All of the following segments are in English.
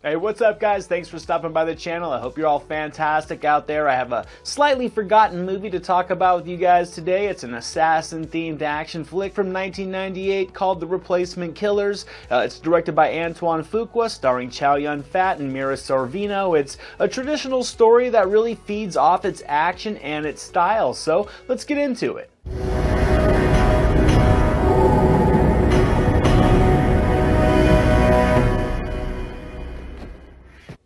Hey, what's up guys? Thanks for stopping by the channel. I hope you're all fantastic out there. I have a slightly forgotten movie to talk about with you guys today. It's an assassin-themed action flick from 1998 called The Replacement Killers. It's directed by Antoine Fuqua, starring Chow Yun-Fat and Mira Sorvino. It's a traditional story that really feeds off its action and its style, so let's get into it.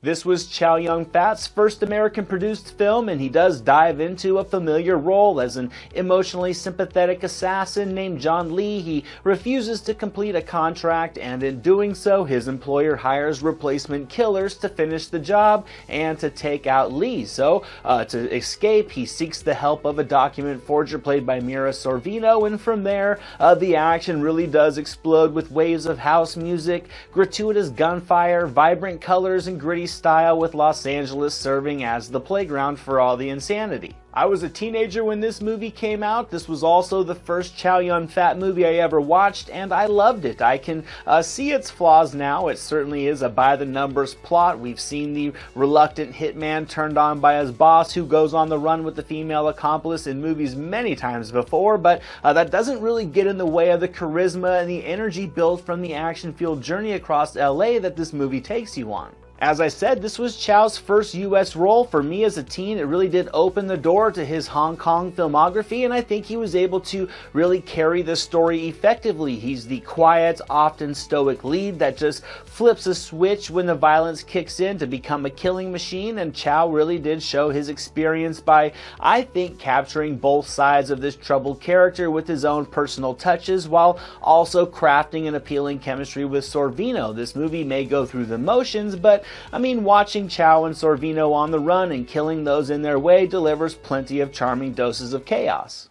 This was Chow Yun-Fat's first American-produced film, and he does dive into a familiar role as an emotionally sympathetic assassin named John Lee. He refuses to complete a contract, and in doing so, his employer hires replacement killers to finish the job and to take out Lee. So, to escape, he seeks the help of a document forger played by Mira Sorvino, and from there, the action really does explode with waves of house music, gratuitous gunfire, vibrant colors, and gritty style, with Los Angeles serving as the playground for all the insanity. I was a teenager when this movie came out. This was also the first Chow Yun-Fat movie I ever watched, and I loved it. I can see its flaws now. It certainly is a by-the-numbers plot. We've seen the reluctant hitman turned on by his boss who goes on the run with the female accomplice in movies many times before, but that doesn't really get in the way of the charisma and the energy built from the action-fueled journey across LA that this movie takes you on. As I said, this was Chow's first U.S. role. For me as a teen, it really did open the door to his Hong Kong filmography, and I think he was able to really carry the story effectively. He's the quiet, often stoic lead that just flips a switch when the violence kicks in to become a killing machine, and Chow really did show his experience by, I think, capturing both sides of this troubled character with his own personal touches, while also crafting an appealing chemistry with Sorvino. This movie may go through the motions, but I mean, watching Chow and Sorvino on the run and killing those in their way delivers plenty of charming doses of chaos.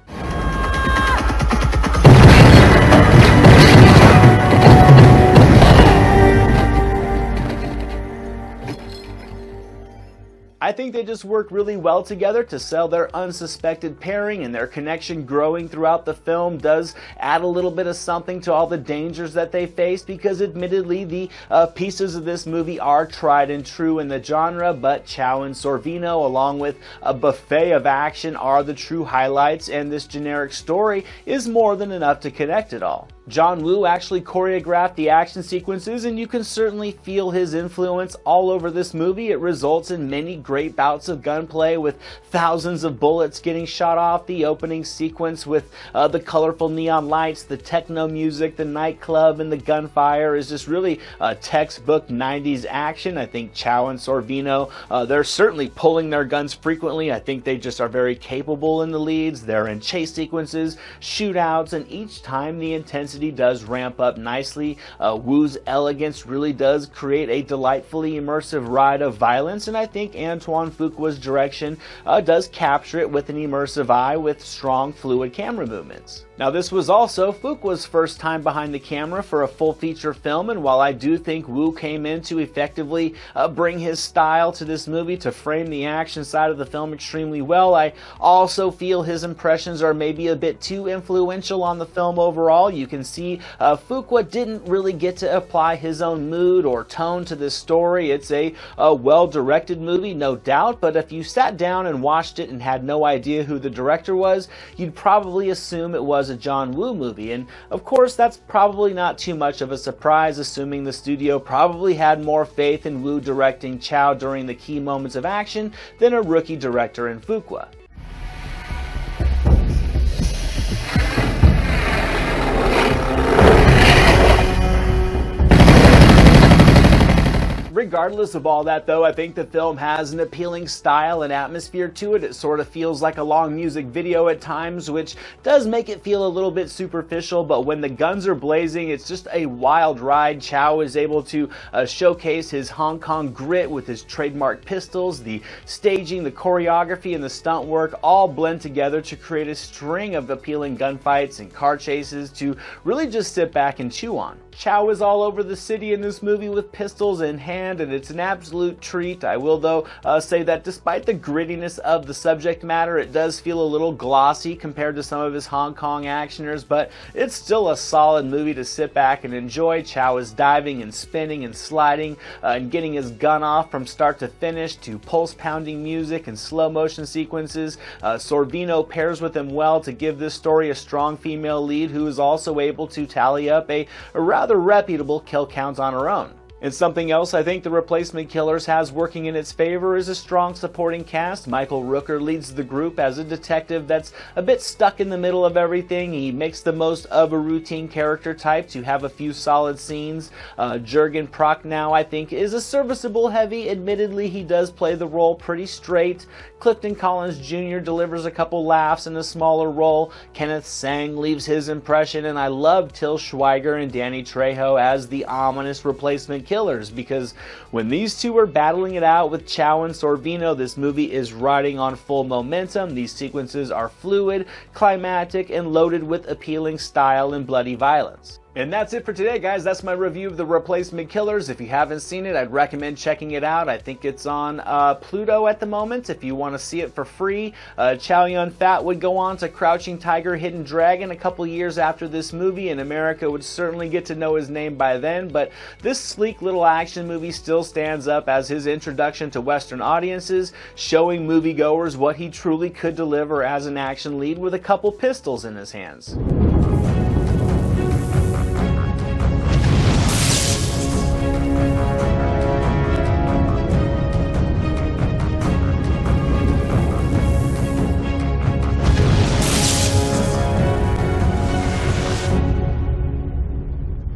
I think they just work really well together to sell their unsuspected pairing, and their connection growing throughout the film does add a little bit of something to all the dangers that they face, because admittedly the pieces of this movie are tried and true in the genre, but Chow and Sorvino, along with a buffet of action, are the true highlights, and this generic story is more than enough to connect it all. John Woo actually choreographed the action sequences, and you can certainly feel his influence all over this movie. It results in many great bouts of gunplay with thousands of bullets getting shot off. The opening sequence with the colorful neon lights, the techno music, the nightclub, and the gunfire is just really textbook 90s action. I think Chow and Sorvino, they're certainly pulling their guns frequently. I think they just are very capable in the leads. They're in chase sequences, shootouts, and each time the intensity does ramp up nicely. Woo's elegance really does create a delightfully immersive ride of violence, and I think Antoine Fuqua's direction does capture it with an immersive eye with strong, fluid camera movements. Now, this was also Fuqua's first time behind the camera for a full feature film, and while I do think Woo came in to effectively bring his style to this movie to frame the action side of the film extremely well, I also feel his impressions are maybe a bit too influential on the film overall. You can see Fuqua didn't really get to apply his own mood or tone to this story. It's a well-directed movie, no doubt, but if you sat down and watched it and had no idea who the director was, you'd probably assume it was a John Woo movie, and of course that's probably not too much of a surprise, assuming the studio probably had more faith in Woo directing Chow during the key moments of action than a rookie director in Fuqua. Regardless of all that though, I think the film has an appealing style and atmosphere to it. It sort of feels like a long music video at times, which does make it feel a little bit superficial, but when the guns are blazing, it's just a wild ride. Chow is able to showcase his Hong Kong grit with his trademark pistols. The staging, the choreography, and the stunt work all blend together to create a string of appealing gunfights and car chases to really just sit back and chew on. Chow is all over the city in this movie with pistols in hand, and it's an absolute treat. I will, though, say that despite the grittiness of the subject matter, it does feel a little glossy compared to some of his Hong Kong actioners, but it's still a solid movie to sit back and enjoy. Chow is diving and spinning and sliding and getting his gun off from start to finish to pulse-pounding music and slow-motion sequences. Sorvino pairs with him well to give this story a strong female lead who is also able to tally up a rather reputable kill count on her own. And something else I think The Replacement Killers has working in its favor is a strong supporting cast. Michael Rooker leads the group as a detective that's a bit stuck in the middle of everything. He makes the most of a routine character type to have a few solid scenes. Jürgen Prochnow, I think, is a serviceable heavy. Admittedly, he does play the role pretty straight. Clifton Collins Jr. delivers a couple laughs in a smaller role. Kenneth Tsang leaves his impression, and I love Til Schweiger and Danny Trejo as the ominous replacement killers, because when these two are battling it out with Chow and Sorvino, this movie is riding on full momentum. These sequences are fluid, climactic, and loaded with appealing style and bloody violence. And that's it for today, guys. That's my review of The Replacement Killers. If you haven't seen it, I'd recommend checking it out. I think it's on Pluto at the moment if you want to see it for free. Chow Yun-Fat would go on to Crouching Tiger, Hidden Dragon a couple years after this movie, and America would certainly get to know his name by then. But this sleek little action movie still stands up as his introduction to Western audiences, showing moviegoers what he truly could deliver as an action lead with a couple pistols in his hands.